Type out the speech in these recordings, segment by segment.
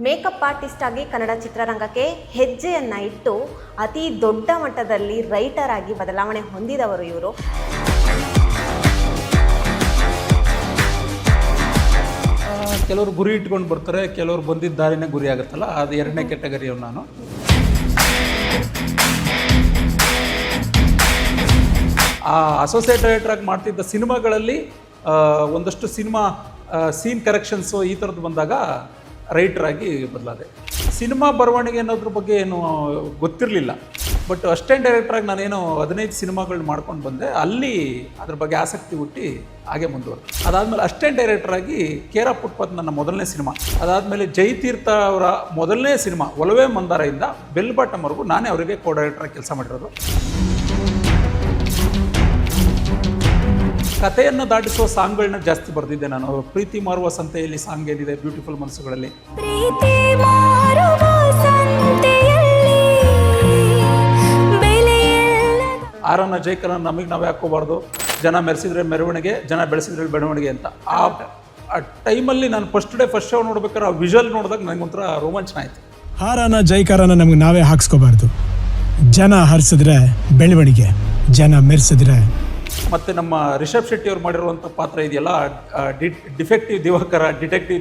Makeup artist ಆಗಿ ಕನ್ನಡ ಚಿತ್ರರಂಗಕ್ಕೆ ಹೆಜ್ಜೆಯನ್ನು ಇಟ್ಟು ಅತಿ ದೊಡ್ಡ ಮಟ್ಟದಲ್ಲಿ ರೈಟರ್ ಆಗಿ ಬದಲಾವಣೆ ಹೊಂದಿದವರು ಇವರು. ಕೆಲವರು ಗುರಿ ಇಟ್ಕೊಂಡು ಬರ್ತಾರೆ, ಕೆಲವರು ಬಂದಿದ್ದ ದಾರಿನೇ ಗುರಿ ಆಗುತ್ತಲ್ಲ, ಅದು ಎರಡನೇ ಕೆಟಗರಿಯವ್ ನಾನು. ಆ ಅಸೋಸಿಯೇಟ್ ಡೈರೆಕ್ಟರ್ ಆಗಿ ಮಾಡ್ತಿದ್ದ ಸಿನಿಮಾಗಳಲ್ಲಿ ಒಂದಷ್ಟು ಸಿನಿಮಾ ಸೀನ್ ಕರೆಕ್ಷನ್ಸು ಈ ಥರದ್ದು ಬಂದಾಗ ರೈಟರಾಗಿ ಬದಲಾದೆ. ಸಿನಿಮಾ ಬರವಣಿಗೆ ಅನ್ನೋದ್ರ ಬಗ್ಗೆ ಏನು ಗೊತ್ತಿರಲಿಲ್ಲ, ಬಟ್ ಅಸಿಸ್ಟೆಂಟ್ ಡೈರೆಕ್ಟ್ರಾಗಿ ನಾನೇನು 15 ಸಿನಿಮಾಗಳು ಮಾಡ್ಕೊಂಡು ಬಂದೆ. ಅಲ್ಲಿ ಅದ್ರ ಬಗ್ಗೆ ಆಸಕ್ತಿ ಹುಟ್ಟಿ ಹಾಗೆ ಮುಂದುವರೆದು ಅದಾದಮೇಲೆ ಅಸಿಸ್ಟೆಂಟ್ ಡೈರೆಕ್ಟ್ರಾಗಿ ಕೇರ್ ಆಫ್ ಫುಟ್ಪಾತ್ ನನ್ನ ಮೊದಲನೇ ಸಿನಿಮಾ, ಅದಾದಮೇಲೆ ಜಯತೀರ್ಥ ಅವರ ಮೊದಲನೇ ಸಿನಿಮಾ ಒಲವೇ ಮಂದಾರದಿಂದ ಬೆಲ್ ಬಾಟಮ್ವರೆಗೂ ನಾನೇ ಅವರಿಗೆ ಕೋ ಡೈರೆಕ್ಟ್ರಾಗಿ ಕೆಲಸ ಮಾಡಿರೋದು. ಕಥೆಯನ್ನು ದಾಟಿಸುವ ಸಾಂಗ್ಗಳನ್ನ ಜಾಸ್ತಿ ಬರೆದಿದ್ದೆ ನಾನು. ಪ್ರೀತಿ ಮಾರುವ ಸಂತೆಯಲ್ಲಿ ಸಾಂಗ್ ಏನಿದೆ, ಬ್ಯೂಟಿಫುಲ್ ಮನಸ್ಸುಗಳಲ್ಲಿ, ಆರನ್ನ ಜೈಕರನ್ನ ನಮಗೆ ನಾವೇ ಹಾಕೋಬಾರ್ದು, ಜನ ಮೆರೆಸಿದ್ರೆ ಮೆರವಣಿಗೆ, ಜನ ಬೆಳೆಸಿದ್ರೆ ಬೆಳವಣಿಗೆ ಅಂತ. ಆ ಟೈಮಲ್ಲಿ ನಾನು ಫಸ್ಟ್ ಶೋ ನೋಡ್ಬೇಕಾದ್ರೆ ಆ ವಿಜುವಲ್ ನೋಡಿದಾಗ ನನಗೊಂಥರ ರೋಮಾಂಚನ ಆಯಿತು. ಹಾರನ ಜೈಕಾರನ ನಮಗೆ ನಾವೇ ಹಾಕ್ಸ್ಕೋಬಾರ್ದು, ಜನ ಹರಿಸಿದ್ರೆ ಬೆಳವಣಿಗೆ, ಜನ ಮೆರೆಸಿದ್ರೆ. ಮತ್ತು ನಮ್ಮ ರಿಷಬ್ ಶೆಟ್ಟಿ ಅವ್ರು ಮಾಡಿರುವಂಥ ಪಾತ್ರ ಇದೆಯಲ್ಲ, ಡಿಟೆಕ್ಟಿವ್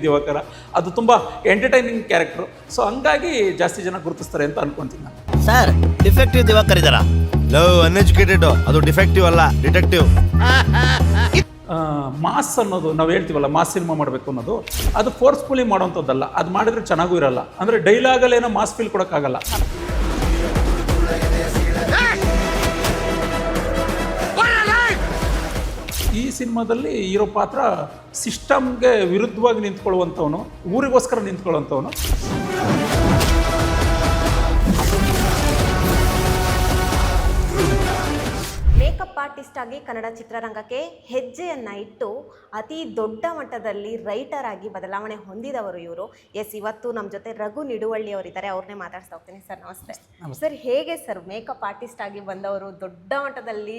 ದಿವಾಕರ, ಅದು ತುಂಬ ಎಂಟರ್ಟೈನಿಂಗ್ ಕ್ಯಾರೆಕ್ಟ್ರು. ಸೊ ಹಂಗಾಗಿ ಜಾಸ್ತಿ ಜನ ಗುರುತಿಸ್ತಾರೆ ಅಂತ ಅನ್ಕೊಂತೀನಿ ನಾನು. ಸರ್, ಡಿಫೆಕ್ಟಿವ್ ದಿವಾಕರ್ ಇದ್ದಾರಾ? ಲವ್ ಅನ್ಎಜುಕೇಟೆಡ್, ಅದು ಡಿಫೆಕ್ಟಿವ್ ಅಲ್ಲ, ಡಿಟೆಕ್ಟಿವ್. ಮಾಸ್ ಅನ್ನೋದು ನಾವು ಹೇಳ್ತೀವಲ್ಲ, ಮಾಸ್ ಸಿನಿಮಾ ಮಾಡಬೇಕು ಅನ್ನೋದು, ಅದು ಫೋರ್ಸ್ಫುಲಿ ಮಾಡೋವಂಥದ್ದಲ್ಲ. ಅದು ಮಾಡಿದ್ರೆ ಚೆನ್ನಾಗೂ ಇರಲ್ಲ. ಅಂದರೆ ಡೈಲಾಗಲ್ಲೇನೋ ಮಾಸ್ ಫೀಲ್ ಕೊಡೋಕ್ಕಾಗಲ್ಲ. ಈ ಸಿನಿಮಾದಲ್ಲಿ ಇರೋ ಪಾತ್ರ ಸಿಸ್ಟಮ್ಗೆ ವಿರುದ್ಧವಾಗಿ ನಿಂತ್ಕೊಳ್ಳುವಂಥವನು, ಊರಿಗೋಸ್ಕರ ನಿಂತ್ಕೊಳ್ಳುವಂಥವನು. ಮೇಕಪ್ ಆರ್ಟಿಸ್ಟ್ ಆಗಿ ಕನ್ನಡ ಚಿತ್ರರಂಗಕ್ಕೆ ಹೆಜ್ಜೆಯನ್ನು ಇಟ್ಟು ಅತಿ ದೊಡ್ಡ ಮಟ್ಟದಲ್ಲಿ ರೈಟರ್ ಆಗಿ ಬದಲಾವಣೆ ಹೊಂದಿದವರು ಇವರು. ಇವತ್ತು ನಮ್ಮ ಜೊತೆ ರಘು ನಿಡುವಳ್ಳಿ ಅವರಿದ್ದಾರೆ, ಅವ್ರನ್ನೇ ಮಾತಾಡ್ತಾ ಹೋಗ್ತೀನಿ. ಸರ್ ನಮಸ್ತೆ. ಸರ್, ಹೇಗೆ ಸರ್ ಮೇಕಪ್ ಆರ್ಟಿಸ್ಟ್ ಆಗಿ ಬಂದವರು ದೊಡ್ಡ ಮಟ್ಟದಲ್ಲಿ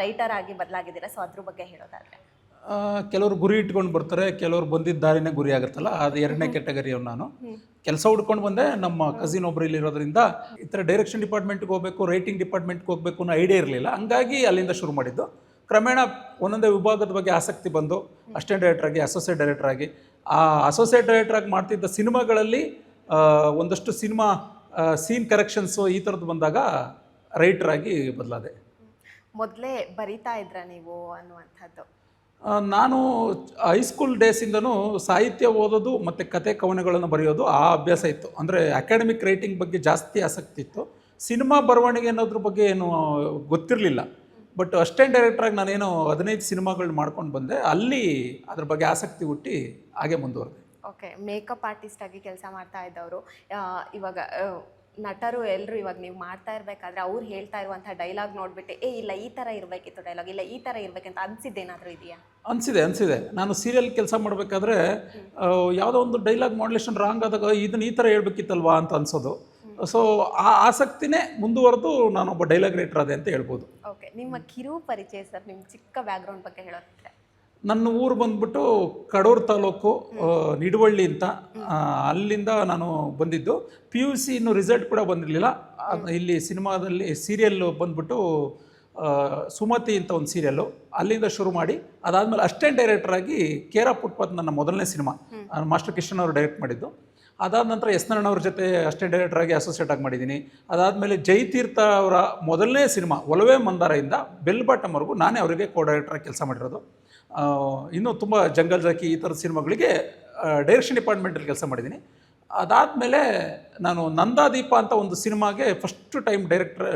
ರೈಟರ್ ಆಗಿ ಬದಲಾಗಿದ್ದೀರಾ? ಸೊ ಅದ್ರ ಬಗ್ಗೆ ಹೇಳೋದಾದ್ರೆ. ಕೆಲವರು ಗುರಿ ಇಟ್ಕೊಂಡು ಬರ್ತಾರೆ, ಕೆಲವರು ಬಂದಿದ್ದ ದಾರಿನೇ ಗುರಿ ಆಗುತ್ತಲ್ಲ, ಅದು ಎರಡನೇ ಕೆಟಗರಿಯವ್ ನಾನು. ಕೆಲಸ ಹುಡ್ಕೊಂಡು ಬಂದೆ. ನಮ್ಮ ಕಸಿನ್ ಒಬ್ರು ಇಲ್ಲಿರೋದ್ರಿಂದ ಈ ಥರ ಡೈರೆಕ್ಷನ್ ಡಿಪಾರ್ಟ್ಮೆಂಟ್ಗೆ ಹೋಗಬೇಕು, ರೈಟಿಂಗ್ ಡಿಪಾರ್ಟ್ಮೆಂಟ್ಗೆ ಹೋಗಬೇಕು ಅನ್ನೋ ಐಡಿಯಾ ಇರಲಿಲ್ಲ. ಹಂಗಾಗಿ ಅಲ್ಲಿಂದ ಶುರು ಮಾಡಿದ್ದು. ಕ್ರಮೇಣ ಒಂದೊಂದೇ ವಿಭಾಗದ ಬಗ್ಗೆ ಆಸಕ್ತಿ ಬಂದು ಅಸಿಸ್ಟೆಂಟ್ ಡೈರೆಕ್ಟ್ರಾಗಿ, ಅಸೋಸಿಯೇಟ್ ಡೈರೆಕ್ಟ್ರಾಗಿ, ಆ ಅಸೋಸಿಯೇಟ್ ಡೈರೆಕ್ಟ್ರಾಗಿ ಮಾಡ್ತಿದ್ದ ಸಿನಿಮಾಗಳಲ್ಲಿ ಒಂದಷ್ಟು ಸಿನಿಮಾ ಸೀನ್ ಕರೆಕ್ಷನ್ಸು ಈ ಥರದ್ದು ಬಂದಾಗ ರೈಟರಾಗಿ ಬದಲಾದೆ. ಮೊದಲೇ ಬರಿತಾ ಇದ್ರ ನೀವು ಅನ್ನುವಂಥದ್ದು? ನಾನು ಹೈಸ್ಕೂಲ್ ಡೇಸಿಂದನೂ ಸಾಹಿತ್ಯ ಓದೋದು ಮತ್ತು ಕತೆ ಕವನಗಳನ್ನು ಬರೆಯೋದು ಆ ಅಭ್ಯಾಸ ಇತ್ತು. ಅಂದರೆ ಅಕಾಡೆಮಿಕ್ ರೈಟಿಂಗ್ ಬಗ್ಗೆ ಜಾಸ್ತಿ ಆಸಕ್ತಿ ಇತ್ತು. ಸಿನಿಮಾ ಬರವಣಿಗೆ ಅನ್ನೋದ್ರ ಬಗ್ಗೆ ಏನು ಗೊತ್ತಿರಲಿಲ್ಲ, ಬಟ್ ಅಸಿಸ್ಟೆಂಟ್ ಡೈರೆಕ್ಟ್ರಾಗಿ ನಾನೇನು 15 ಸಿನಿಮಾಗಳು ಮಾಡ್ಕೊಂಡು ಬಂದೆ. ಅಲ್ಲಿ ಅದ್ರ ಬಗ್ಗೆ ಆಸಕ್ತಿ ಹುಟ್ಟಿ ಹಾಗೆ ಮುಂದುವರೆದೆ. ಓಕೆ, ಮೇಕಪ್ ಆರ್ಟಿಸ್ಟ್ ಆಗಿ ಕೆಲಸ ಮಾಡ್ತಾ ಇದ್ದವರು ಇವಾಗ ನಟರು ಎಲ್ಲರೂ ಇವಾಗ ನೀವು ಮಾಡ್ತಾ ಇರಬೇಕಾದ್ರೆ ಅವ್ರು ಹೇಳ್ತಾ ಇರುವಂಥ ಡೈಲಾಗ್ ನೋಡಿಬಿಟ್ಟು ಇಲ್ಲ ಈ ಥರ ಇರಬೇಕಿತ್ತು ಡೈಲಾಗ್, ಇಲ್ಲ ಈ ಥರ ಇರಬೇಕಂತ ಅನಿಸಿದ್ದೇನಾದರೂ ಇದೆಯಾ? ಅನಿಸಿದೆ. ನಾನು ಸೀರಿಯಲ್ ಕೆಲಸ ಮಾಡಬೇಕಾದ್ರೆ ಯಾವುದೋ ಒಂದು ಡೈಲಾಗ್ ಮಾಡ್ಯುಲೇಷನ್ ರಾಂಗ್ ಆದಾಗ ಇದನ್ನು ಈ ಥರ ಹೇಳ್ಬೇಕಿತ್ತಲ್ವಾ ಅಂತ ಅನಿಸೋದು. ಸೊ ಆ ಆಸಕ್ತಿನೇ ಮುಂದುವರೆದು ನಾನೊಬ್ಬ ಡೈಲಾಗ್ ರೈಟರ್ ಆದೆ ಅಂತ ಹೇಳ್ಬೋದು. ಓಕೆ, ನಿಮ್ಮ ಕಿರು ಪರಿಚಯ ಸರ್, ನಿಮ್ಮ ಚಿಕ್ಕ ಬ್ಯಾಕ್ಗ್ರೌಂಡ್ ಬಗ್ಗೆ ಹೇಳೋದಿದ್ರೆ. ನನ್ನ ಊರು ಬಂದ್ಬಿಟ್ಟು ಕಡೂರು ತಾಲೂಕು, ನಿಡುವಳ್ಳಿ ಅಂತ. ಅಲ್ಲಿಂದ ನಾನು ಬಂದಿದ್ದು. PUC ಇನ್ನೂ ರಿಸಲ್ಟ್ ಕೂಡ ಬಂದಿರಲಿಲ್ಲ. ಇಲ್ಲಿ ಸಿನಿಮಾದಲ್ಲಿ ಸೀರಿಯಲ್ಲು ಬಂದ್ಬಿಟ್ಟು ಸುಮತಿ ಅಂತ ಒಂದು ಸೀರಿಯಲ್ಲು, ಅಲ್ಲಿಂದ ಶುರು ಮಾಡಿ ಅದಾದಮೇಲೆ ಅಸಿಸ್ಟೆಂಟ್ ಡೈರೆಕ್ಟ್ರಾಗಿ ಕೇರ್ ಆಫ್ ಫುಟ್ಪಾತ್ ನನ್ನ ಮೊದಲನೇ ಸಿನಿಮಾ, ಮಾಸ್ಟರ್ ಕಿಶನ್ ಅವರು ಡೈರೆಕ್ಟ್ ಮಾಡಿದ್ದು. ಅದಾದ ನಂತರ ಎಸ್ ನಾರಾಯಣ ಅವ್ರ ಜೊತೆ ಅಸಿಸ್ಟೆಂಟ್ ಡೈರೆಕ್ಟ್ರಾಗಿ ಅಸೋಸಿಯೇಟ್ ಆಗಿ ಮಾಡಿದ್ದೀನಿ. ಅದಾದಮೇಲೆ ಜಯತೀರ್ಥ ಅವರ ಮೊದಲನೇ ಸಿನಿಮಾ ಒಲವೇ ಮಂದಾರದಿಂದ ಬೆಲ್ ಬಾಟಮ್ವರೆಗೂ ನಾನೇ ಅವರಿಗೆ ಕೋ ಡೈರೆಕ್ಟ್ರಾಗಿ ಕೆಲಸ ಮಾಡಿರೋದು. ಇನ್ನೂ ತುಂಬ ಜಂಗಲ್ ಜಾಕಿ ಈ ಥರದ ಸಿನಿಮಾಗಳಿಗೆ ಡೈರೆಕ್ಷನ್ ಡಿಪಾರ್ಟ್ಮೆಂಟಲ್ಲಿ ಕೆಲಸ ಮಾಡಿದ್ದೀನಿ. ಅದಾದಮೇಲೆ ನಾನು ನಂದಾದೀಪ ಅಂತ ಒಂದು ಸಿನಿಮಾಗೆ ಫಸ್ಟ್ ಟೈಮ್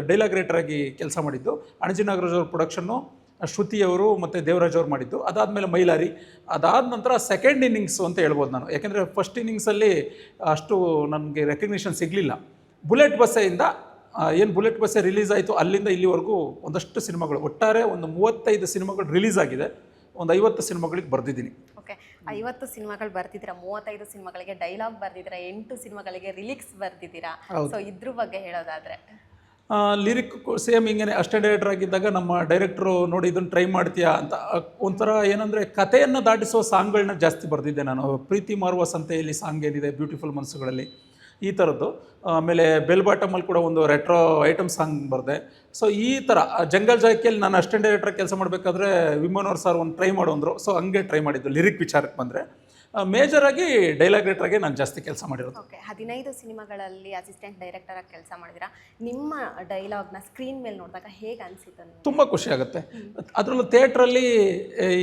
ಡೈಲಾಗ್ ರೈಟರಾಗಿ ಕೆಲಸ ಮಾಡಿದ್ದು. ಅಣಜಿ ನಾಗರಾಜ್ ಅವ್ರ ಪ್ರೊಡಕ್ಷನ್ನು, ಶ್ರುತಿಯವರು ಮತ್ತು ದೇವರಾಜ್ ಅವ್ರು ಮಾಡಿದ್ದು. ಅದಾದಮೇಲೆ ಮೈಲಾರಿ. ಅದಾದ ನಂತರ ಸೆಕೆಂಡ್ ಇನ್ನಿಂಗ್ಸು ಅಂತ ಹೇಳ್ಬೋದು ನಾನು, ಯಾಕೆಂದರೆ ಫಸ್ಟ್ ಇನ್ನಿಂಗ್ಸಲ್ಲಿ ಅಷ್ಟು ನನಗೆ ರೆಕಗ್ನಿಷನ್ ಸಿಗಲಿಲ್ಲ. ಬುಲೆಟ್ ಬಸ್ಸೆಯಿಂದ ಏನು ಬುಲೆಟ್ ಬಸ್ಸೆ ರಿಲೀಸ್ ಆಯಿತು, ಅಲ್ಲಿಂದ ಇಲ್ಲಿವರೆಗೂ ಒಂದಷ್ಟು ಸಿನಿಮಾಗಳು, ಒಟ್ಟಾರೆ ಒಂದು 35 ಸಿನಿಮಾಗಳು ರಿಲೀಸ್ ಆಗಿದೆ. ಒಂದು 50 ಸಿನಿಮಾಗಳಿಗೆ ಬರೆದಿದ್ದೀನಿ. ಓಕೆ, 50 ಸಿನಿಮಾಗಳು ಬರ್ತಿದ್ದೀರಾ, 35 ಸಿನಿಮಾಗಳಿಗೆ ಡೈಲಾಗ್ ಬರ್ದಿದ್ದೀರಾ, 8 ಸಿನಿಮಾಗಳಿಗೆ ರಿಲಿಕ್ಸ್ ಬರ್ದಿದ್ದೀರಾ. ಸೊ ಇದ್ರ ಬಗ್ಗೆ ಹೇಳೋದಾದರೆ ಲಿರಿಕ್ ಸೇಮ್ ಹಿಂಗೆ ಅಷ್ಟೇ ಡೈರೆಕ್ಟರ್ ಆಗಿದ್ದಾಗ ನಮ್ಮ ಡೈರೆಕ್ಟ್ರು ನೋಡಿ ಇದನ್ನು ಟ್ರೈ ಮಾಡ್ತೀಯಾ ಅಂತ ಒಂಥರ ಏನಂದರೆ ಕಥೆಯನ್ನು ದಾಟಿಸೋ ಸಾಂಗ್ಗಳನ್ನ ಜಾಸ್ತಿ ಬರೆದಿದ್ದೆ ನಾನು. ಪ್ರೀತಿ ಮಾರುವ ಸಂತೆಯಲ್ಲಿ ಸಾಂಗ್ ಏನಿದೆ, ಬ್ಯೂಟಿಫುಲ್ ಮನಸ್ಸುಗಳಲ್ಲಿ, ಈ ಥರದ್ದು. ಆಮೇಲೆ ಬೆಲ್ ಬಾಟಮಲ್ಲಿ ಕೂಡ ಒಂದು ರೆಟ್ರೋ ಐಟಮ್ ಸಾಂಗ್ ಬರೆದೆ. ಸೊ ಈ ಥರ ಜಂಗಲ್ ಜಾಕಿಯಲ್ಲಿ ನಾನು ಅಸ್ಟೆಂಟ್ ಡೈರೆಕ್ಟರ್ ಕೆಲಸ ಮಾಡಬೇಕಾದ್ರೆ ವಿಮೋನವ್ರು ಸರ್ ಒಂದು ಟ್ರೈ ಮಾಡು ಅಂದರು. ಸೊ ಹಂಗೆ ಟ್ರೈ ಮಾಡಿದ್ದು. ಲಿರಿಕ್ ವಿಚಾರಕ್ಕೆ ಬಂದರೆ ಮೇಜರಾಗಿ ಡೈಲಾಗ್ ರೈಟ್ರಾಗೆ ನಾನು ಜಾಸ್ತಿ ಕೆಲಸ ಮಾಡಿರೋದು. ಓಕೆ, 15 ಸಿನಿಮಾಗಳಲ್ಲಿ ಅಸಿಸ್ಟೆಂಟ್ ಡೈರೆಕ್ಟರ್ ಆಗಿ ಕೆಲಸ ಮಾಡಿದ್ದೀರಾ. ನಿಮ್ಮ ಡೈಲಾಗ್ನ ಸ್ಕ್ರೀನ್ ಮೇಲೆ ನೋಡಿದಾಗ ಹೇಗೆ ಅನಿಸಿತು? ತುಂಬ ಖುಷಿ ಆಗುತ್ತೆ. ಅದರಲ್ಲೂ ಥಿಯೇಟ್ರಲ್ಲಿ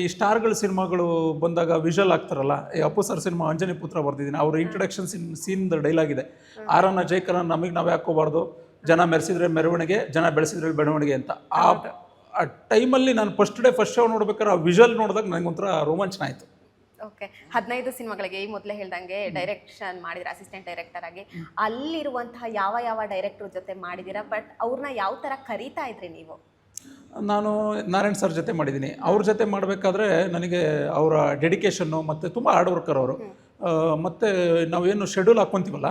ಈ ಸ್ಟಾರ್ಗಳ ಸಿನಿಮಾಗಳು ಬಂದಾಗ ವಿಜುವಲ್ ಆಗ್ತಾರಲ್ಲ, ಈ ಅಪ್ಪು ಸರ್ ಸಿನಿಮಾ ಅಂಜನಿ ಪುತ್ರ ಬರ್ದಿದ್ದೀನಿ. ಅವ್ರ ಇಂಟ್ರೊಡಕ್ಷನ್ ಸೀನ್ದು ಡೈಲಾಗ್ ಇದೆ, ಆರನ್ನ ಜೈಕರ ನಮಗೆ ನಾವೇ ಹಾಕೋಬಾರ್ದು, ಜನ ಮೆರೆಸಿದ್ರೆ ಮೆರವಣಿಗೆ, ಜನ ಬೆಳೆಸಿದ್ರೆ ಬೆಳವಣಿಗೆ ಅಂತ. ಆ ಟೈಮಲ್ಲಿ ನಾನು ಫಸ್ಟ್ ಶೋ ನೋಡ್ಬೇಕಾದ್ರೆ ಆ ವಿಜುವಲ್ ನೋಡಿದಾಗ ನನಗೊಂಥರ ರೋಮಾಂಚನ ಆಯಿತು. ಓಕೆ, 15 ಸಿನಿಮಾಗಳಿಗೆ ಈ ಮೊದಲೇ ಹೇಳ್ದಂಗೆ ಡೈರೆಕ್ಷನ್ ಮಾಡಿದಿರ ಅಸಿಸ್ಟೆಂಟ್ ಡೈರೆಕ್ಟರ್ ಆಗಿ. ಅಲ್ಲಿರುವಂತಹ ಯಾವ ಡೈರೆಕ್ಟರ್ ಜೊತೆ ಮಾಡಿದ್ದೀರಾ? ಬಟ್ ಅವ್ರನ್ನ ಯಾವ ಥರ ಕರೀತಾ ಇದ್ರಿ ನೀವು? ನಾನು ನಾರಾಯಣ್ ಸರ್ ಜೊತೆ ಮಾಡಿದ್ದೀನಿ. ಅವ್ರ ಜೊತೆ ಮಾಡಬೇಕಾದ್ರೆ ನನಗೆ ಅವರ ಡೆಡಿಕೇಶನ್ನು ಮತ್ತು ತುಂಬ ಹಾರ್ಡ್ ವರ್ಕರ್ ಅವರು. ಮತ್ತು ನಾವೇನು ಶೆಡ್ಯೂಲ್ ಹಾಕ್ಕೊಂತೀವಲ್ಲ,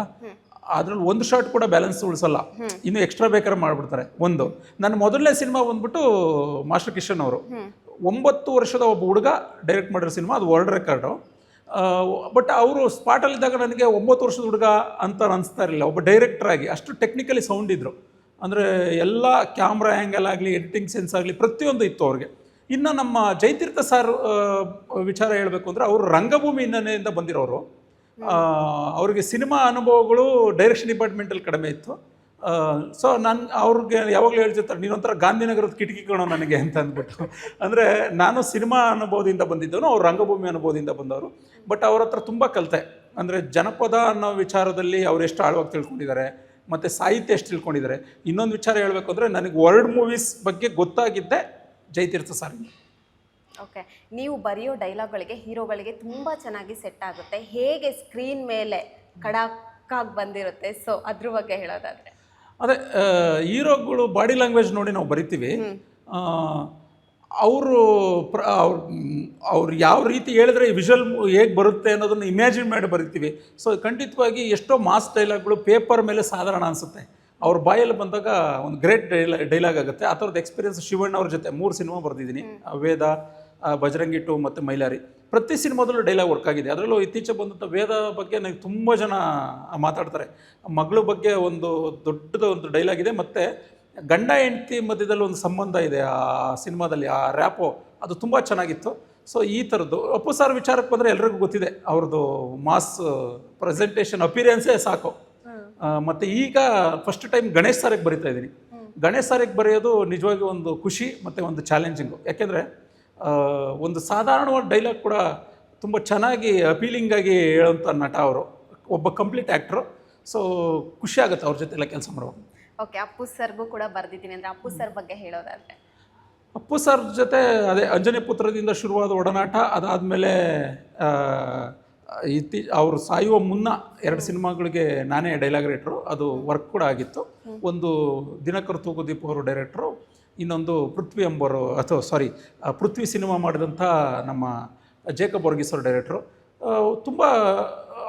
ಅದ್ರಲ್ಲಿ ಒಂದು ಶಾರ್ಟ್ ಕೂಡ ಬ್ಯಾಲೆನ್ಸ್ ಉಳಿಸಲ್ಲ, ಇನ್ನು ಎಕ್ಸ್ಟ್ರಾ ಬೇಕಾದ್ರೆ ಮಾಡಿಬಿಡ್ತಾರೆ. ಒಂದು ನನ್ನ ಮೊದಲನೇ ಸಿನಿಮಾ ಬಂದ್ಬಿಟ್ಟು ಮಾಸ್ಟರ್ ಕಿಶನ್ ಅವರು, 9 ವರ್ಷದ ಒಬ್ಬ ಹುಡುಗ ಡೈರೆಕ್ಟ್ ಮಾಡಿರೋ ಸಿನಿಮಾ, ಅದು ವರ್ಲ್ಡ್ ರೆಕಾರ್ಡು. ಬಟ್ ಅವರು ಸ್ಪಾಟಲ್ಲಿದ್ದಾಗ ನನಗೆ 9 ವರ್ಷದ ಹುಡುಗ ಅಂತ ಅನಿಸ್ತಾ ಇರಲಿಲ್ಲ. ಒಬ್ಬ ಡೈರೆಕ್ಟ್ರಾಗಿ ಅಷ್ಟು ಟೆಕ್ನಿಕಲಿ ಸೌಂಡ್ ಇದ್ದರು. ಅಂದರೆ ಎಲ್ಲ ಕ್ಯಾಮ್ರಾ ಆ್ಯಂಗಲ್ ಆಗಲಿ, ಎಡಿಟಿಂಗ್ ಸೆನ್ಸ್ ಆಗಲಿ, ಪ್ರತಿಯೊಂದು ಇತ್ತು ಅವ್ರಿಗೆ. ಇನ್ನು ನಮ್ಮ ಜಯತೀರ್ಥ ಸರ್ ವಿಚಾರ ಹೇಳಬೇಕು ಅಂದರೆ, ಅವರು ರಂಗಭೂಮಿ ಹಿನ್ನೆಲೆಯಿಂದ ಬಂದಿರೋರು. ಅವ್ರಿಗೆ ಸಿನಿಮಾ ಅನುಭವಗಳು ಡೈರೆಕ್ಷನ್ ಡಿಪಾರ್ಟ್ಮೆಂಟಲ್ಲಿ ಕಡಿಮೆ ಇತ್ತು. ಸೊ ನಾನು ಅವ್ರಿಗೆ ಯಾವಾಗಲೂ ಹೇಳ್ತಿರ್ತಾರೆ, ನೀನೊಂಥರ ಗಾಂಧಿನಗರದ ಕಿಟಕಿ ಕಾಣೋ ನನಗೆ ಅಂತ ಅಂದ್ಬಿಟ್ಟು. ಅಂದರೆ ನಾನು ಸಿನಿಮಾ ಅನುಭವದಿಂದ ಬಂದಿದ್ದವನು, ಅವ್ರು ರಂಗಭೂಮಿ ಅನುಭವದಿಂದ ಬಂದವರು. ಬಟ್ ಅವ್ರ ಹತ್ರ ತುಂಬ ಕಲಿತೆ. ಅಂದರೆ ಜನಪದ ಅನ್ನೋ ವಿಚಾರದಲ್ಲಿ ಅವ್ರು ಎಷ್ಟು ಆಳವಾಗಿ ತಿಳ್ಕೊಂಡಿದ್ದಾರೆ, ಮತ್ತು ಸಾಹಿತ್ಯ ಎಷ್ಟು ತಿಳ್ಕೊಂಡಿದ್ದಾರೆ. ಇನ್ನೊಂದು ವಿಚಾರ ಹೇಳಬೇಕು ಅಂದರೆ, ನನಗೆ ವರ್ಲ್ಡ್ ಮೂವೀಸ್ ಬಗ್ಗೆ ಗೊತ್ತಾಗಿದ್ದೆ ಜಯತೀರ್ಥ ಸರ್. ಓಕೆ, ನೀವು ಬರೆಯೋ ಡೈಲಾಗ್ಗಳಿಗೆ ಹೀರೋಗಳಿಗೆ ತುಂಬ ಚೆನ್ನಾಗಿ ಸೆಟ್ ಆಗುತ್ತೆ. ಹೇಗೆ ಸ್ಕ್ರೀನ್ ಮೇಲೆ ಕಡಕ್ಕಾಗಿ ಬಂದಿರುತ್ತೆ? ಸೊ ಅದ್ರ ಬಗ್ಗೆ ಹೇಳೋದಾದರೆ ಅದೇ ಹೀರೋಗಳು ಬಾಡಿ ಲ್ಯಾಂಗ್ವೇಜ್ ನೋಡಿ ನಾವು ಬರಿತೀವಿ. ಅವ್ರು ಯಾವ ರೀತಿ ಹೇಳಿದ್ರೆ ವಿಜುವಲ್ ಹೇಗೆ ಬರುತ್ತೆ ಅನ್ನೋದನ್ನು ಇಮ್ಯಾಜಿನ್ ಮಾಡಿ ಬರಿತೀವಿ. ಸೊ ಖಂಡಿತವಾಗಿ ಎಷ್ಟೋ ಮಾಸ್ ಡೈಲಾಗ್ಗಳು ಪೇಪರ್ ಮೇಲೆ ಸಾಧಾರಣ ಅನಿಸುತ್ತೆ, ಅವ್ರ ಬಾಯಲ್ಲಿ ಬಂದಾಗ ಒಂದು ಗ್ರೇಟ್ ಡೈಲಾಗ್ ಆಗುತ್ತೆ. ಆ ಥರದ್ದು ಎಕ್ಸ್ಪೀರಿಯನ್ಸ್ ಶಿವಣ್ಣ ಅವ್ರ ಜೊತೆ 3 ಸಿನಿಮಾ ಬರೆದಿದ್ದೀನಿ, ವೇದ, ಬಜರಂಗಿ 2 ಮತ್ತು ಮೈಲಾರಿ. ಪ್ರತಿ ಸಿನಿಮಾದಲ್ಲೂ ಡೈಲಾಗ್ ವರ್ಕ್ ಆಗಿದೆ. ಅದರಲ್ಲೂ ಇತ್ತೀಚೆಗೆ ಬಂದಂಥ ವೇದ ಬಗ್ಗೆ ನನಗೆ ತುಂಬ ಜನ ಮಾತಾಡ್ತಾರೆ. ಮಗಳ ಬಗ್ಗೆ ಒಂದು ದೊಡ್ಡದು ಒಂದು ಡೈಲಾಗ್ ಇದೆ, ಮತ್ತು ಗಂಡ ಹೆಂಡತಿ ಮಧ್ಯದಲ್ಲಿ ಒಂದು ಸಂಬಂಧ ಇದೆ ಆ ಸಿನಿಮಾದಲ್ಲಿ. ಆ ರ್ಯಾಪೋ ಅದು ತುಂಬ ಚೆನ್ನಾಗಿತ್ತು. ಸೊ ಈ ಥರದ್ದು ಅಪ್ಪು ಸರ್ ವಿಚಾರಕ್ಕೆ ಬಂದರೆ ಎಲ್ರಿಗೂ ಗೊತ್ತಿದೆ, ಅವ್ರದ್ದು ಮಾಸ್ ಪ್ರೆಸೆಂಟೇಷನ್ ಅಪಿರಿಯನ್ಸೇ ಸಾಕು. ಮತ್ತು ಈಗ ಫಸ್ಟ್ ಟೈಮ್ ಗಣೇಶ್ ಸಾರಿಗೆ ಬರಿತಾ ಇದ್ದೀನಿ. ಗಣೇಶ್ ಸಾರಿಗೆ ಬರೆಯೋದು ನಿಜವಾಗಿ ಒಂದು ಖುಷಿ ಮತ್ತು ಒಂದು ಚಾಲೆಂಜಿಂಗು. ಯಾಕೆಂದರೆ ಒಂದು ಸಾಧಾರಣವಾದ ಡೈಲಾಗ್ ಕೂಡ ತುಂಬ ಚೆನ್ನಾಗಿ ಅಪೀಲಿಂಗಾಗಿ ಹೇಳೋಂಥ ನಟ ಅವರು, ಒಬ್ಬ ಕಂಪ್ಲೀಟ್ ಆ್ಯಕ್ಟ್ರು. ಸೊ ಖುಷಿ ಆಗುತ್ತೆ ಅವ್ರ ಜೊತೆ ಎಲ್ಲ ಕೆಲಸ ಮಾಡುವಾಗ. ಓಕೆ, ಅಪ್ಪು ಸರ್ಗೂ ಕೂಡ ಬರ್ದಿದ್ದೀನಿ ಅಂದರೆ ಅಪ್ಪು ಸರ್ ಬಗ್ಗೆ ಹೇಳೋದಾದರೆ? ಅಪ್ಪು ಸರ್ ಜೊತೆ ಅದೇ ಅಂಜನಿ ಪುತ್ರದಿಂದ ಶುರುವಾದ ಒಡನಾಟ. ಅದಾದಮೇಲೆ ಅವರು ಸಾಯುವ ಮುನ್ನ 2 ಸಿನಿಮಾಗಳಿಗೆ ನಾನೇ ಡೈಲಾಗ್ ರೈಟ್ರು. ಅದು ವರ್ಕ್ ಕೂಡ ಆಗಿತ್ತು. ಒಂದು ದಿನಕರ್ ತೂಗುದೀಪ್ ಅವರು ಡೈರೆಕ್ಟ್ರು, ಇನ್ನೊಂದು ಪೃಥ್ವಿ ಎಂಬರು, ಪೃಥ್ವಿ ಸಿನಿಮಾ ಮಾಡಿದಂಥ ನಮ್ಮ ಜೇಕಬ್ ವರ್ಗೀಸ್ ಅವರು ಡೈರೆಕ್ಟ್ರು. ತುಂಬ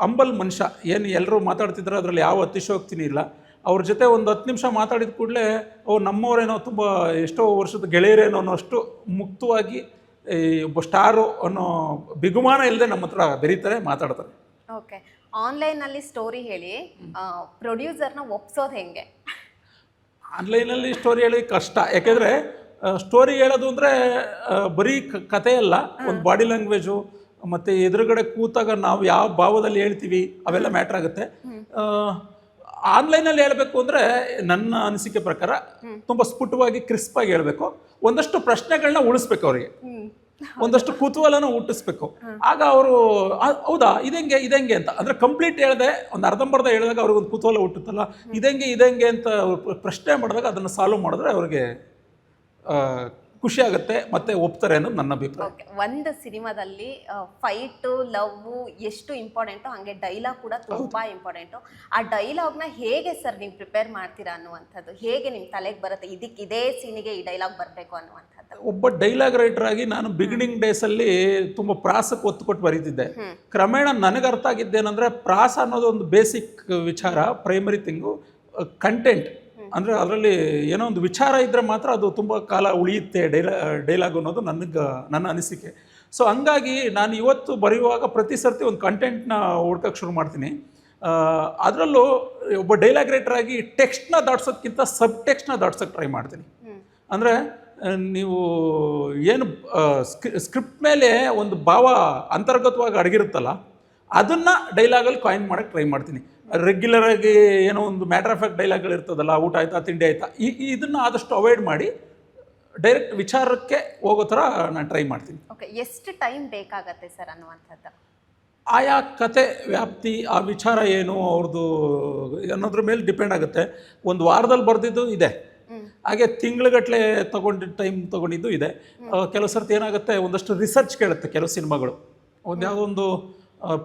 ಅಂಬಲ್ ಮನುಷ್ಯ, ಏನು ಎಲ್ಲರೂ ಮಾತಾಡ್ತಿದ್ರೆ ಅದರಲ್ಲಿ ಯಾವ ಅತಿಶಯೋಕ್ತಿನೂ ಇಲ್ಲ. ಅವ್ರ ಜೊತೆ ಒಂದು 10 ನಿಮಿಷ ಮಾತಾಡಿದ ಕೂಡಲೇ ಅವ್ರು ನಮ್ಮವರೇನೋ, ತುಂಬ ಎಷ್ಟೋ ವರ್ಷದ ಗೆಳೆಯರೇನೋ ಅನ್ನೋಷ್ಟು ಮುಕ್ತವಾಗಿ ಒಬ್ಬ ಸ್ಟಾರು ಅನ್ನೋ ಬಿಗುಮಾನ ಇಲ್ಲದೆ ನಮ್ಮ ಹತ್ರ ಬೆರೀತಾರೆ, ಮಾತಾಡ್ತಾರೆ. ಓಕೆ, ಆನ್ಲೈನಲ್ಲಿ ಸ್ಟೋರಿ ಹೇಳಿ ಪ್ರೊಡ್ಯೂಸರ್ನ ಒಪ್ಸೋದು ಹೆಂಗೆ? ಆನ್ಲೈನಲ್ಲಿ ಸ್ಟೋರಿ ಹೇಳಿ ಕಷ್ಟ. ಯಾಕೆಂದರೆ ಸ್ಟೋರಿ ಹೇಳೋದು ಅಂದರೆ ಬರೀ ಕಥೆ ಅಲ್ಲ, ಒಂದು ಬಾಡಿ ಲ್ಯಾಂಗ್ವೇಜು ಮತ್ತು ಎದುರುಗಡೆ ಕೂತಾಗ ನಾವು ಯಾವ ಭಾವದಲ್ಲಿ ಹೇಳ್ತೀವಿ ಅವೆಲ್ಲ ಮ್ಯಾಟ್ರ್ ಆಗುತ್ತೆ. ಆನ್ಲೈನಲ್ಲಿ ಹೇಳಬೇಕು ಅಂದರೆ ನನ್ನ ಅನಿಸಿಕೆ ಪ್ರಕಾರ ತುಂಬ ಸ್ಫುಟವಾಗಿ ಕ್ರಿಸ್ಪಾಗಿ ಹೇಳಬೇಕು. ಒಂದಷ್ಟು ಪ್ರಶ್ನೆಗಳನ್ನ ಉಳಿಸ್ಬೇಕು ಅವರಿಗೆ, ಒಂದಷ್ಟು ಕುತೂಹಲನ ಹುಟ್ಟಿಸ್ಬೇಕು. ಆಗ ಅವರು ಹೌದಾ ಇದೆಂಗೆ ಅಂತ ಅಂದರೆ ಕಂಪ್ಲೀಟ್ ಹೇಳಿದೆ, ಒಂದು ಅರ್ಧಂಬರ್ಧ ಹೇಳಿದಾಗ ಅವ್ರಿಗೆ ಒಂದು ಕುತೂಹಲ ಹುಟ್ಟುತ್ತಲ್ಲ, ಇದೆಂಗೆ ಅಂತ ಪ್ರಶ್ನೆ ಮಾಡಿದಾಗ ಅದನ್ನು ಸಾಲ್ವ್ ಮಾಡಿದ್ರೆ ಅವ್ರಿಗೆ ಖುಷಿ ಆಗುತ್ತೆ ಮತ್ತು ಒಪ್ತಾರೆ ಅನ್ನೋದು ನನ್ನ ಅಭಿಪ್ರಾಯ. ಒಂದು ಸಿನಿಮಾದಲ್ಲಿ ಫೈಟು, ಲವ್ ಎಷ್ಟು ಇಂಪಾರ್ಟೆಂಟು, ಹಾಗೆ ಡೈಲಾಗ್ ಕೂಡ ತುಂಬ ಇಂಪಾರ್ಟೆಂಟು. ಆ ಡೈಲಾಗ್ನ ಹೇಗೆ ಸರ್ ನೀವು ಪ್ರಿಪೇರ್ ಮಾಡ್ತೀರಾ ಅನ್ನುವಂಥದ್ದು, ಹೇಗೆ ನಿಮ್ಮ ತಲೆಗೆ ಬರುತ್ತೆ ಇದೇ ಸೀನಿಗೆ ಈ ಡೈಲಾಗ್ ಬರಬೇಕು ಅನ್ನುವಂಥದ್ದು? ಒಬ್ಬ ಡೈಲಾಗ್ ರೈಟರ್ ಆಗಿ ನಾನು ಬಿಗಿನಿಂಗ್ ಡೇಸಲ್ಲಿ ತುಂಬ ಪ್ರಾಸಕ್ಕೆ ಒತ್ತು ಕೊಟ್ಟು ಬರೀತಿದ್ದೆ. ಕ್ರಮೇಣ ನನಗೆ ಅರ್ಥ ಆಗಿದ್ದೇನೆಂದರೆ, ಪ್ರಾಸ ಅನ್ನೋದು ಒಂದು ಬೇಸಿಕ್ ವಿಚಾರ, ಪ್ರೈಮರಿ ಥಿಂಗು. ಕಂಟೆಂಟ್ ಅಂದರೆ ಅದರಲ್ಲಿ ಏನೋ ಒಂದು ವಿಚಾರ ಇದ್ದರೆ ಮಾತ್ರ ಅದು ತುಂಬ ಕಾಲ ಉಳಿಯುತ್ತೆ ಡೈಲಾಗ್ ಅನ್ನೋದು ನನ್ನ ಅನಿಸಿಕೆ. ಸೊ ಹಂಗಾಗಿ ನಾನು ಇವತ್ತು ಬರೆಯುವಾಗ ಪ್ರತಿ ಸರ್ತಿ ಒಂದು ಕಂಟೆಂಟ್ನ ಹುಡ್ಕಕ್ಕೆ ಶುರು ಮಾಡ್ತೀನಿ. ಅದರಲ್ಲೂ ಒಬ್ಬ ಡೈಲಾಗ್ ರೈಟರ್ ಆಗಿ ಟೆಕ್ಸ್ಟ್ನ ದಾಟ್ಸೋದಕ್ಕಿಂತ ಸಬ್ ಟೆಕ್ಸ್ಟ್ನ ದಾಟ್ಸೋಕ್ಕೆ ಟ್ರೈ ಮಾಡ್ತೀನಿ. ಅಂದರೆ ನೀವು ಏನು ಸ್ಕ್ರಿಪ್ಟ್ ಮೇಲೆ ಒಂದು ಭಾವ ಅಂತರ್ಗತವಾಗಿ ಅಡಗಿರುತ್ತಲ್ಲ, ಅದನ್ನು ಡೈಲಾಗಲ್ಲಿ ಕಾಯಿನ್ ಮಾಡೋಕ್ಕೆ ಟ್ರೈ ಮಾಡ್ತೀನಿ. ರೆಗ್ಯುಲರಾಗಿ ಏನೋ ಒಂದು ಮ್ಯಾಟರ್ ಆಫ್ ಫ್ಯಾಕ್ಟ್ ಡೈಲಾಗ್ಗಳಿರ್ತದಲ್ಲ, ಊಟ ಆಯಿತಾ ತಿಂಡಿ ಆಯಿತಾ, ಇದನ್ನು ಆದಷ್ಟು ಅವಾಯ್ಡ್ ಮಾಡಿ ಡೈರೆಕ್ಟ್ ವಿಚಾರಕ್ಕೆ ಹೋಗೋ ಥರ ನಾನು ಟ್ರೈ ಮಾಡ್ತೀನಿ. ಓಕೆ, ಎಷ್ಟು ಟೈಮ್ ಬೇಕಾಗತ್ತೆ ಸರ್ ಅನ್ನುವಂಥದ್ದು? ಆಯಾ ಕತೆ ವ್ಯಾಪ್ತಿ, ಆ ವಿಚಾರ ಏನು ಅವ್ರದ್ದು ಅನ್ನೋದ್ರ ಮೇಲೆ ಡಿಪೆಂಡ್ ಆಗುತ್ತೆ. ಒಂದು ವಾರದಲ್ಲಿ ಬರೆದಿದ್ದು ಇದೆ, ಹಾಗೆ ತಿಂಗಳುಗಟ್ಟಲೆ ಟೈಮ್ ತೊಗೊಂಡಿದ್ದು ಇದೆ. ಕೆಲವು ಸರ್ತಿ ಏನಾಗುತ್ತೆ, ಒಂದಷ್ಟು ರಿಸರ್ಚ್ ಕೇಳುತ್ತೆ ಕೆಲವು ಸಿನಿಮಾಗಳು. ಯಾವುದೋ ಒಂದು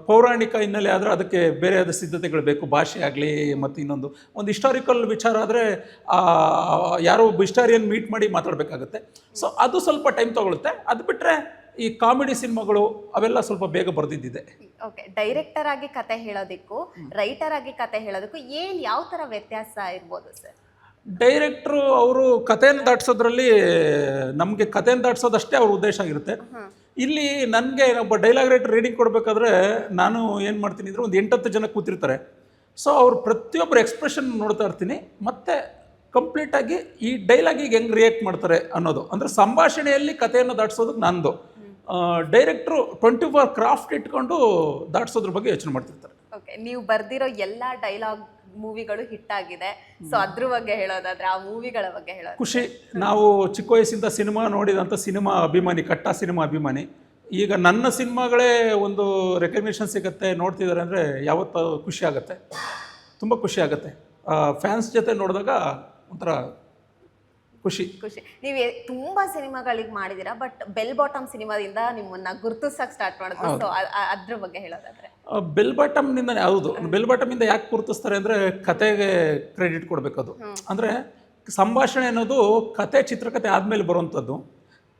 ಪೌರಾಣಿಕ ಹಿನ್ನೆಲೆ ಆದರೆ ಅದಕ್ಕೆ ಬೇರೆಯಾದ ಸಿದ್ಧತೆಗಳು ಬೇಕು, ಭಾಷೆ ಆಗಲಿ ಮತ್ತು ಇನ್ನೊಂದು ಹಿಸ್ಟಾರಿಕಲ್ ವಿಚಾರ ಆದರೆ ಯಾರೋ ಒಬ್ಬ ಹಿಸ್ಟಾರಿಯನ್ ಮೀಟ್ ಮಾಡಿ ಮಾತಾಡಬೇಕಾಗುತ್ತೆ. ಸೊ ಅದು ಸ್ವಲ್ಪ ಟೈಮ್ ತೊಗೊಳುತ್ತೆ. ಅದು ಬಿಟ್ಟರೆ ಈ ಕಾಮಿಡಿ ಸಿನಿಮಾಗಳು ಅವೆಲ್ಲ ಸ್ವಲ್ಪ ಬೇಗ ಬರೆದಿದ್ದಿದೆ. ಓಕೆ, ಡೈರೆಕ್ಟರ್ ಆಗಿ ಕತೆ ಹೇಳೋದಕ್ಕೂ ರೈಟರ್ ಆಗಿ ಕತೆ ಹೇಳೋದಕ್ಕೂ ಯಾವ ಥರ ವ್ಯತ್ಯಾಸ ಇರ್ಬೋದು ಸರ್? ಡೈರೆಕ್ಟ್ರು ಅವರು ಕಥೆಯನ್ನು ದಾಟಿಸೋದ್ರಲ್ಲಿ ನಮಗೆ ಕಥೆಯನ್ನು ದಾಟಿಸೋದಷ್ಟೇ ಅವ್ರ ಉದ್ದೇಶ ಆಗಿರುತ್ತೆ. ಇಲ್ಲಿ ನನಗೆ ಒಬ್ಬ ಡೈಲಾಗ್ ರೈಟರ್ ರೀಡಿಂಗ್ ಕೊಡಬೇಕಾದ್ರೆ ನಾನು ಏನು ಮಾಡ್ತೀನಿ ಅಂದರೆ, ಒಂದು 8-10 ಜನ ಕೂತಿರ್ತಾರೆ. ಸೊ ಅವ್ರು ಪ್ರತಿಯೊಬ್ಬರು ಎಕ್ಸ್ಪ್ರೆಷನ್ ನೋಡ್ತಾ ಇರ್ತೀನಿ, ಮತ್ತು ಕಂಪ್ಲೀಟಾಗಿ ಈ ಡೈಲಾಗಿಗೆ ಹೆಂಗೆ ರಿಯಾಕ್ಟ್ ಮಾಡ್ತಾರೆ ಅನ್ನೋದು. ಅಂದರೆ ಸಂಭಾಷಣೆಯಲ್ಲಿ ಕಥೆಯನ್ನು ದಾಟಿಸೋದಕ್ಕೆ ನಂದು. ಡೈರೆಕ್ಟ್ರು 24 ಕ್ರಾಫ್ಟ್ ಇಟ್ಕೊಂಡು ದಾಟಿಸೋದ್ರ ಬಗ್ಗೆ ಯೋಚನೆ ಮಾಡ್ತಿರ್ತಾರೆ. ಓಕೆ, ನೀವು ಬರ್ದಿರೋ ಎಲ್ಲ ಡೈಲಾಗ್ ಮೂವಿಗಳು ಹಿಟ್ ಆಗಿದೆ. ಸೊ ಅದ್ರ ಬಗ್ಗೆ ಹೇಳೋದಾದ್ರೆ, ಆ ಮೂವಿಗಳ ಬಗ್ಗೆ ಹೇಳೋದು ಖುಷಿ. ನಾವು ಚಿಕ್ಕ ವಯಸ್ಸಿಂದ ಸಿನಿಮಾ ನೋಡಿದಂಥ ಸಿನಿಮಾ ಅಭಿಮಾನಿ, ಕಟ್ಟ ಸಿನಿಮಾ ಅಭಿಮಾನಿ. ಈಗ ನನ್ನ ಸಿನಿಮಾಗಳೇ ಒಂದು ರೆಕಗ್ನಿಷನ್ ಸಿಗುತ್ತೆ, ನೋಡ್ತಿದ್ದಾರೆ ಅಂದರೆ ಯಾವತ್ತೂ ಖುಷಿ ಆಗುತ್ತೆ, ತುಂಬ ಖುಷಿ ಆಗುತ್ತೆ. ಫ್ಯಾನ್ಸ್ ಜೊತೆ ನೋಡಿದಾಗ ಒಂಥರ ಖುಷಿ. ನೀವು ತುಂಬಾ ಸಿನಿಮಾಗಳಿಗೆ ಮಾಡಿದ್ದೀರಾ, ಬಟ್ ಬೆಲ್ ಬಾಟಮ್ ಸಿನಿಮಾದಿಂದ ನಿಮ್ಮನ್ನ ಗುರುತಿಸಕ್ಕೆ ಸ್ಟಾರ್ಟ್ ಮಾಡಿದ್ರು. ಸೊ ಅದ್ರ ಬಗ್ಗೆ ಹೇಳೋದಾದ್ರೆ, ಬೆಲ್ ಬಾಟಮ್ನಿಂದ ಹೌದು, ಬೆಲ್ ಬಾಟಮಿಂದ ಯಾಕೆ ಗುರುತಿಸ್ತಾರೆ ಅಂದರೆ ಕತೆಗೆ ಕ್ರೆಡಿಟ್ ಕೊಡಬೇಕದು. ಅಂದರೆ ಸಂಭಾಷಣೆ ಅನ್ನೋದು ಕತೆ, ಚಿತ್ರಕಥೆ ಆದಮೇಲೆ ಬರುವಂಥದ್ದು.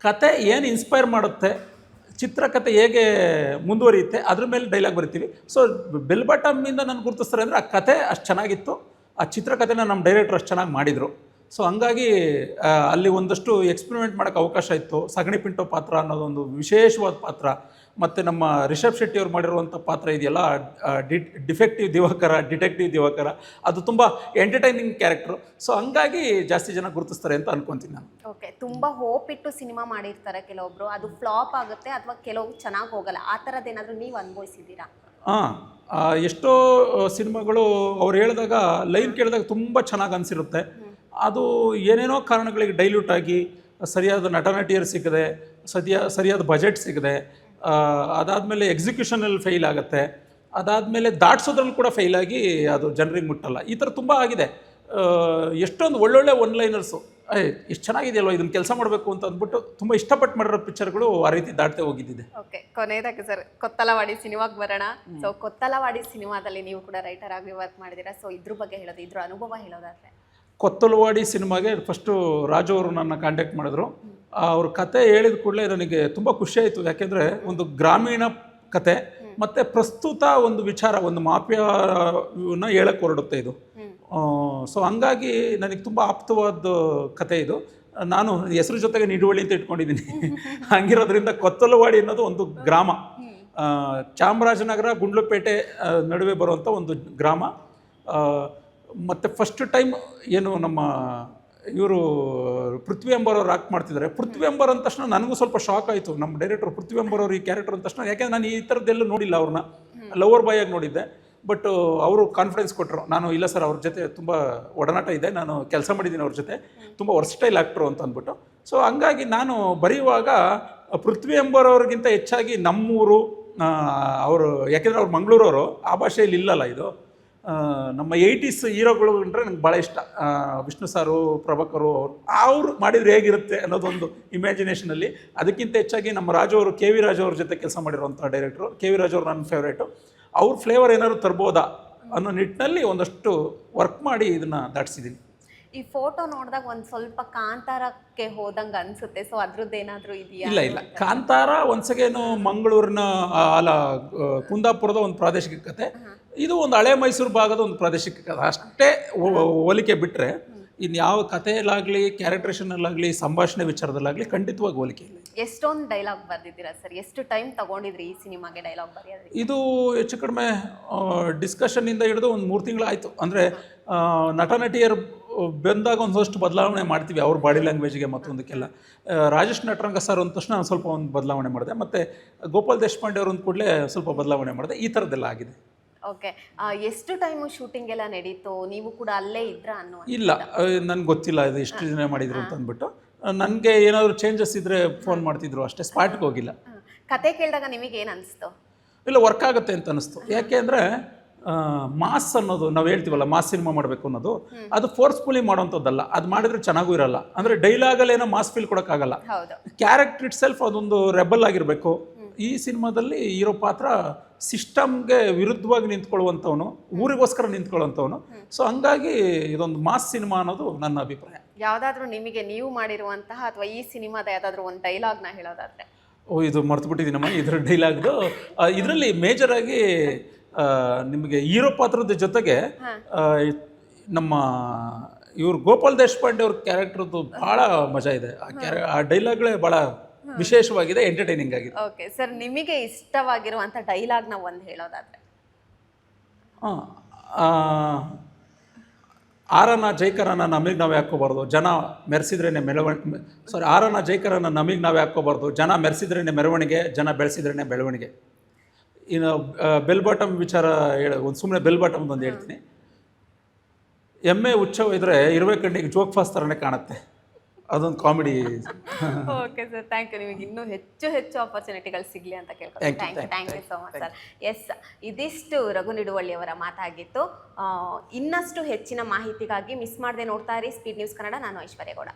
ಕತೆ ಏನು ಇನ್ಸ್ಪೈರ್ ಮಾಡುತ್ತೆ, ಚಿತ್ರಕಥೆ ಹೇಗೆ ಮುಂದುವರಿಯುತ್ತೆ, ಅದ್ರ ಮೇಲೆ ಡೈಲಾಗ್ ಬರಿತೀವಿ. ಸೊ ಬೆಲ್ ಬಾಟಮಿಂದ ನಾನು ಗುರುತಿಸ್ತಾರೆ ಅಂದರೆ ಆ ಕತೆ ಅಷ್ಟು ಚೆನ್ನಾಗಿತ್ತು, ಆ ಚಿತ್ರಕಥೆನ ನಮ್ಮ ಡೈರೆಕ್ಟರ್ ಅಷ್ಟು ಚೆನ್ನಾಗಿ ಮಾಡಿದರು. ಸೊ ಹಂಗಾಗಿ ಅಲ್ಲಿ ಒಂದಷ್ಟು ಎಕ್ಸ್ಪೆರಿಮೆಂಟ್ ಮಾಡೋಕ್ಕೆ ಅವಕಾಶ ಇತ್ತು. ಸಗಣಿ ಪಿಂಟೋ ಪಾತ್ರ ಅನ್ನೋದೊಂದು ವಿಶೇಷವಾದ ಪಾತ್ರ, ಮತ್ತು ನಮ್ಮ ರಿಷಬ್ ಶೆಟ್ಟಿ ಅವ್ರು ಮಾಡಿರುವಂಥ ಪಾತ್ರ ಇದೆಯಲ್ಲ, ಡಿಟೆಕ್ಟಿವ್ ದಿವಾಕರ, ಅದು ತುಂಬ ಎಂಟರ್ಟೈನಿಂಗ್ ಕ್ಯಾರೆಕ್ಟ್ರು. ಸೊ ಹಂಗಾಗಿ ಜಾಸ್ತಿ ಜನ ಗುರುತಿಸ್ತಾರೆ ಅಂತ ಅನ್ಕೊತೀನಿ ನಾನು. ಓಕೆ, ತುಂಬ ಹೋಪ್ ಇಟ್ಟು ಸಿನಿಮಾ ಮಾಡಿರ್ತಾರೆ ಕೆಲವೊಬ್ರು, ಅದು ಫ್ಲಾಪ್ ಆಗುತ್ತೆ ಅಥವಾ ಕೆಲವು ಚೆನ್ನಾಗಿ ಹೋಗಲ್ಲ. ಆ ಥರದ್ದೇನಾದರೂ ನೀವು ಅನುಭವಿಸಿದ್ದೀರಾ? ಎಷ್ಟೋ ಸಿನಿಮಾಗಳು ಅವ್ರು ಹೇಳಿದಾಗ, ಲೈನ್ ಕೇಳಿದಾಗ ತುಂಬ ಚೆನ್ನಾಗಿ ಅನಿಸಿರುತ್ತೆ. ಅದು ಏನೇನೋ ಕಾರಣಗಳಿಗೆ ಡೈಲ್ಯೂಟ್ ಆಗಿ ಸರಿಯಾದ ನಟನಟಿಯರು ಸಿಗದೆ, ಸರಿಯಾದ ಬಜೆಟ್ ಸಿಗದೆ, ಅದಾದಮೇಲೆ ಎಕ್ಸಿಕ್ಯೂಷನಲ್ಲಿ ಫೇಲ್ ಆಗುತ್ತೆ, ಅದಾದಮೇಲೆ ದಾಟ್ಸೋದ್ರಲ್ಲಿ ಕೂಡ ಫೇಲ್ ಆಗಿ ಅದು ಜನರಿಗೆ ಮುಟ್ಟಲ್ಲ. ಈ ಥರ ತುಂಬ ಆಗಿದೆ. ಎಷ್ಟೊಂದು ಒಳ್ಳೊಳ್ಳೆ ಒನ್ಲೈನರ್ಸು, ಎಷ್ಟು ಚೆನ್ನಾಗಿದೆಯಲ್ವ, ಇದನ್ನು ಕೆಲಸ ಮಾಡಬೇಕು ಅಂತ ಅಂದ್ಬಿಟ್ಟು ತುಂಬ ಇಷ್ಟಪಟ್ಟು ಮಾಡಿರೋ ಪಿಕ್ಚರ್ಗಳು ಆ ರೀತಿ ದಾಟ್ತೇ ಹೋಗಿದ್ದಿದೆ. ಓಕೆ, ಕೊನೆಯದಾಗಿ ಸರ್ ಕೊತ್ತಲವಾಡಿ ಸಿನಿಮಾಗೆ ಬರೋಣ. ಸೊ ಕೊತ್ತಲವಾಡಿ ಸಿನಿಮಾದಲ್ಲಿ ನೀವು ಕೂಡ ರೈಟರ್ ಆಗಿ ವರ್ಕ್ ಮಾಡಿದ್ದೀರಾ. ಸೊ ಇದ್ರ ಬಗ್ಗೆ ಹೇಳೋದು, ಇದ್ರ ಅನುಭವ ಹೇಳೋದಾದ್ರೆ? ಕೊತ್ತಲವಾಡಿ ಸಿನಿಮಾಗೆ ಫಸ್ಟು ರಾಜು ಅವರು ನನ್ನ ಕಾಂಟ್ಯಾಕ್ಟ್ ಮಾಡಿದ್ರು. ಅವ್ರ ಕತೆ ಹೇಳಿದ ಕೂಡಲೇ ನನಗೆ ತುಂಬ ಖುಷಿಯಾಯಿತು. ಯಾಕೆಂದರೆ ಒಂದು ಗ್ರಾಮೀಣ ಕತೆ ಮತ್ತು ಪ್ರಸ್ತುತ ಒಂದು ವಿಚಾರ, ಒಂದು ಮಾಫಿಯಾನ ಹೇಳಕ್ಕೆ ಹೊರಡುತ್ತೆ ಇದು. ಸೊ ಹಂಗಾಗಿ ನನಗೆ ತುಂಬ ಆಪ್ತವಾದ ಕತೆ ಇದು. ನಾನು ಹೆಸರು ಜೊತೆಗೆ ನಿಡುವಳಿ ಅಂತ ಇಟ್ಕೊಂಡಿದ್ದೀನಿ. ಹಂಗಿರೋದ್ರಿಂದ ಕೊತ್ತಲವಾಡಿ ಅನ್ನೋದು ಒಂದು ಗ್ರಾಮ, ಚಾಮರಾಜನಗರ ಗುಂಡ್ಲುಪೇಟೆ ನಡುವೆ ಬರುವಂಥ ಒಂದು ಗ್ರಾಮ. ಮತ್ತು ಫಸ್ಟ್ ಟೈಮ್ ಏನು ನಮ್ಮ ಇವರು ಪೃಥ್ವಿ ಎಂಬರವ್ರು ಆಕ್ಟ್ ಮಾಡ್ತಿದ್ದಾರೆ. ಪೃಥ್ವಿ ಎಂಬರ್ ಅಂದ ತಕ್ಷಣ ನನಗೂ ಸ್ವಲ್ಪ ಶಾಕ್ ಆಯಿತು. ನಮ್ಮ ಡೈರೆಕ್ಟರ್ ಪೃಥ್ವಿ ಎಂಬರವ್ರು ಈ ಕ್ಯಾರೆಕ್ಟರ್ ಅಂದ ತಕ್ಷಣ, ಯಾಕೆಂದರೆ ನಾನು ಈ ಥರದ್ದೆಲ್ಲೂ ನೋಡಿಲ್ಲ, ಅವ್ರನ್ನ ಲವರ್ ಬಾಯ್ ಆಗಿ ನೋಡಿದ್ದೆ. ಬಟ್ ಅವರು ಕಾನ್ಫಿಡೆನ್ಸ್ ಕೊಟ್ಟರು. ನಾನು ಇಲ್ಲ ಸರ್, ಅವ್ರ ಜೊತೆ ತುಂಬ ಒಡನಾಟ ಇದೆ, ನಾನು ಕೆಲಸ ಮಾಡಿದ್ದೀನಿ ಅವ್ರ ಜೊತೆ, ತುಂಬ ವರ್ಸ್ಟೈಲ್ ಆ್ಯಕ್ಟ್ರು ಅಂತ ಅಂದ್ಬಿಟ್ಟು. ಸೊ ಹಂಗಾಗಿ ನಾನು ಬರೆಯುವಾಗ ಪೃಥ್ವಿ ಎಂಬರವ್ರಿಗಿಂತ ಹೆಚ್ಚಾಗಿ ನಮ್ಮೂರು ಅವರು, ಯಾಕೆಂದರೆ ಅವ್ರು ಮಂಗಳೂರವರು, ಆ ಭಾಷೆಯಲ್ಲಿ ಇಲ್ಲಲ್ಲ ಇದು. ನಮ್ಮ 80s ಹೀರೋಗಳು ಅಂದರೆ ನಂಗೆ ಭಾಳ ಇಷ್ಟ. ವಿಷ್ಣು ಸಾರು, ಪ್ರಭಾಕರು, ಅವರು ಮಾಡಿದರೆ ಹೇಗಿರುತ್ತೆ ಅನ್ನೋದೊಂದು ಇಮ್ಯಾಜಿನೇಷನಲ್ಲಿ. ಅದಕ್ಕಿಂತ ಹೆಚ್ಚಾಗಿ ನಮ್ಮ ರಾಜು ಅವರು, ಕೆ ವಿ ರಾಜು ಅವ್ರ ಜೊತೆ ಕೆಲಸ ಮಾಡಿರುವಂಥ ಡೈರೆಕ್ಟ್ರು. ಕೆ ವಿ ರಾಜು ಅವರು ನನ್ನ ಫೇವ್ರೇಟು. ಅವ್ರ ಫ್ಲೇವರ್ ಏನಾದ್ರು ತರ್ಬೋದಾ ಅನ್ನೋ ನಿಟ್ಟಿನಲ್ಲಿ ಒಂದಷ್ಟು ವರ್ಕ್ ಮಾಡಿ ಇದನ್ನು ದಾಟಿಸಿದ್ದೀನಿ. ಈ ಫೋಟೋ ನೋಡಿದಾಗ ಒಂದು ಸ್ವಲ್ಪ ಕಾಂತಾರಕ್ಕೆ ಹೋದಂಗೆ ಅನಿಸುತ್ತೆ. ಸೊ ಅದ್ರದ್ದು ಏನಾದರೂ ಇದೆಯಾ? ಇಲ್ಲ, ಕಾಂತಾರ ಒಂದ್ಸಗೇನು ಮಂಗಳೂರಿನ ಅಲ್ಲ ಕುಂದಾಪುರದ ಒಂದು ಪ್ರಾದೇಶಿಕ ಕತೆ. ಇದು ಒಂದು ಹಳೆ ಮೈಸೂರು ಭಾಗದ ಒಂದು ಪ್ರಾದೇಶಿಕ ಕತೆ ಅಷ್ಟೇ ಹೋಲಿಕೆ ಬಿಟ್ಟರೆ, ಇನ್ನು ಯಾವ ಕಥೆಯಲ್ಲಾಗಲಿ ಕ್ಯಾರೆಕ್ಟ್ರೇಷನಲ್ಲಾಗಲಿ ಸಂಭಾಷಣೆ ವಿಚಾರದಲ್ಲಾಗಲಿ ಖಂಡಿತವಾಗಿ ಹೋಲಿಕೆ ಇಲ್ಲ. ಎಷ್ಟೊಂದು ಡೈಲಾಗ್ ಬರ್ದಿದ್ದೀರಾ ಸರ್? ಎಷ್ಟು ಟೈಮ್ ತಗೊಂಡಿದ್ರಿ ಈ ಸಿನಿಮಾಗೆ ಡೈಲಾಗ್ ಬರೆಯೋದ್ರಿಗೆ? ಇದು ಹೆಚ್ಚು ಕಡಿಮೆ ಡಿಸ್ಕಷನ್ನಿಂದ ಹಿಡಿದು ಒಂದು 3 ತಿಂಗಳಾಯಿತು. ಅಂದರೆ ನಟ ನಟಿಯರು ಬಂದಾಗ ಒಂದಷ್ಟು ಬದಲಾವಣೆ ಮಾಡ್ತೀವಿ ಅವ್ರ ಬಾಡಿ ಲ್ಯಾಂಗ್ವೇಜ್ಗೆ ಮತ್ತೊಂದಕ್ಕೆಲ್ಲ. ರಾಜೇಶ್ ನಟರಂಗ ಸರ್ ಅಂದ ತಕ್ಷಣ ಸ್ವಲ್ಪ ಒಂದು ಬದಲಾವಣೆ ಮಾಡಿದೆ, ಮತ್ತು ಗೋಪಾಲ್ ದೇಶಪಾಂಡೆ ಅವ್ರ ಒಂದು ಕೂಡಲೇ ಸ್ವಲ್ಪ ಬದಲಾವಣೆ ಮಾಡಿದೆ. ಈ ಥರದ್ದೆಲ್ಲ ಆಗಿದೆ. ಓಕೆ, ಎಷ್ಟು ಟೈಮು ಶೂಟಿಂಗ್ ಎಲ್ಲ ನಡೀತು? ನೀವು ಕೂಡ ಅಲ್ಲೇ ಇದ್ರಾ ಅನ್ನೋ? ಇಲ್ಲ, ನನಗೆ ಗೊತ್ತಿಲ್ಲ ಇದು ಎಷ್ಟು ಜನ ಮಾಡಿದ್ರು ಅಂತ ಅಂದ್ಬಿಟ್ಟು. ನನಗೆ ಏನಾದರೂ ಚೇಂಜಸ್ ಇದ್ದರೆ ಫೋನ್ ಮಾಡ್ತಿದ್ರು ಅಷ್ಟೇ, ಸ್ಪಾಟ್ಗೆ ಹೋಗಿಲ್ಲ. ಕತೆ ಕೇಳಿದಾಗ ನಿಮಗೆ ಏನು ಅನಿಸ್ತು? ಇಲ್ಲ, ವರ್ಕ್ ಆಗುತ್ತೆ ಅಂತ ಅನಿಸ್ತು. ಯಾಕೆ ಅಂದರೆ ಮಾಸ್ ಅನ್ನೋದು ನಾವು ಹೇಳ್ತೀವಲ್ಲ, ಮಾಸ್ ಸಿನಿಮಾ ಮಾಡಬೇಕು ಅನ್ನೋದು, ಅದು ಫೋರ್ಸ್ಫುಲಿ ಮಾಡೋವಂಥದ್ದಲ್ಲ. ಅದು ಮಾಡಿದ್ರೆ ಚೆನ್ನಾಗೂ ಇರಲ್ಲ. ಅಂದರೆ ಡೈಲಾಗಲ್ಲಿ ಏನೋ ಮಾಸ್ ಫೀಲ್ ಕೊಡೋಕ್ಕಾಗಲ್ಲ. ಕ್ಯಾರೆಕ್ಟರ್ ಇಟ್ ಸೆಲ್ಫ್ ಅದೊಂದು ರೆಬಲ್ ಆಗಿರಬೇಕು. ಈ ಸಿನಿಮಾದಲ್ಲಿ ಇರೋ ಪಾತ್ರ ಸಿಸ್ಟಮ್ಗೆ ವಿರುದ್ಧವಾಗಿ ನಿಂತ್ಕೊಳ್ಳುವಂಥವನು, ಊರಿಗೋಸ್ಕರ ನಿಂತ್ಕೊಳ್ಳುವಂಥವನು. ಸೊ ಹಂಗಾಗಿ ಇದೊಂದು ಮಾಸ್ ಸಿನಿಮಾ ಅನ್ನೋದು ನನ್ನ ಅಭಿಪ್ರಾಯ. ಯಾವುದಾದ್ರೂ ನಿಮಗೆ ನೀವು ಮಾಡಿರುವಂತಹ ಅಥವಾ ಈ ಸಿನಿಮಾದ ಯಾವುದಾದ್ರೂ ಒಂದು ಡೈಲಾಗ್ನ ಹೇಳೋದಾದ್ರೆ? ಇದು ಮರ್ತು ಬಿಟ್ಟಿದ್ದೀನಮ್ಮ ಇದರ ಡೈಲಾಗ್ದು. ಇದರಲ್ಲಿ ಮೇಜರಾಗಿ ನಿಮಗೆ ಹೀರೋ ಪಾತ್ರದ ಜೊತೆಗೆ ನಮ್ಮ ಇವ್ರು ಗೋಪಾಲ್ ದೇಶಪಾಂಡೆ ಅವ್ರ ಕ್ಯಾರೆಕ್ಟರ್ದು ಭಾಳ ಮಜಾ ಇದೆ. ಆ ಡೈಲಾಗ್ಗಳೇ ಭಾಳ ವಿಶೇಷವಾಗಿದೆ, ಎಂಟರ್ಟೈನಿಂಗ್ ಆಗಿದೆ. ಓಕೆ ಸರ್, ನಿಮಗೆ ಇಷ್ಟವಾಗಿರುವಂಥ ಡೈಲಾಗ್ನ ಒಂದು ಹೇಳೋದಾದ್ರೆ? ಆರನ ಜೈಕರನ ನಮಗೆ ನಾವು ಹಾಕ್ಕೋಬಾರ್ದು, ಜನ ಮೆರೆಸಿದ್ರೇನೆ ಆರನ ಜೈಕರನ ನಮಗೆ ನಾವು ಹಾಕ್ಕೋಬಾರ್ದು, ಜನ ಮೆರೆಸಿದ್ರೇನೆ ಮೆರವಣಿಗೆ, ಜನ ಬೆಳೆಸಿದ್ರೇನೆ ಬೆಳವಣಿಗೆ. ಇನ್ನು ಬೆಲ್ ಬಾಟಮ್ ವಿಚಾರ ಒಂದು ಸುಮ್ಮನೆ ಬೆಲ್ ಬಾಟಮ್ ಒಂದು ಹೇಳ್ತೀನಿ. ಎಮ್ಮೆ ಉಚ್ಚವ ಇದ್ರೆ ಇರುವೆ ಕಣ್ಣಿಗೆ ಜೋಕ್ ಫಾಸ್ ಥರನೇ ಕಾಣುತ್ತೆ. ಅದೊಂದು comedy. Okay sir, thank you. ನಿಮಗೆ ಇನ್ನೂ ಹೆಚ್ಚು ಆಪರ್ಚುನಿಟಿಗಳು ಸಿಗಲಿ ಅಂತ ಕೇಳ್ಕೊಳ್ತೀನಿ. Thank you so much sir. Yes, ಇದಿಷ್ಟು ರಘು ನಿಡುವಳ್ಳಿಯವರ ಮಾತಾಗಿತ್ತು. ಇನ್ನಷ್ಟು ಹೆಚ್ಚಿನ ಮಾಹಿತಿಗಾಗಿ ಮಿಸ್ ಮಾಡದೆ ನೋಡ್ತಾ ಇರಿ ಸ್ಪೀಡ್ ನ್ಯೂಸ್ ಕನ್ನಡ. ನಾನು ಐಶ್ವರ್ಯ ಗೌಡ.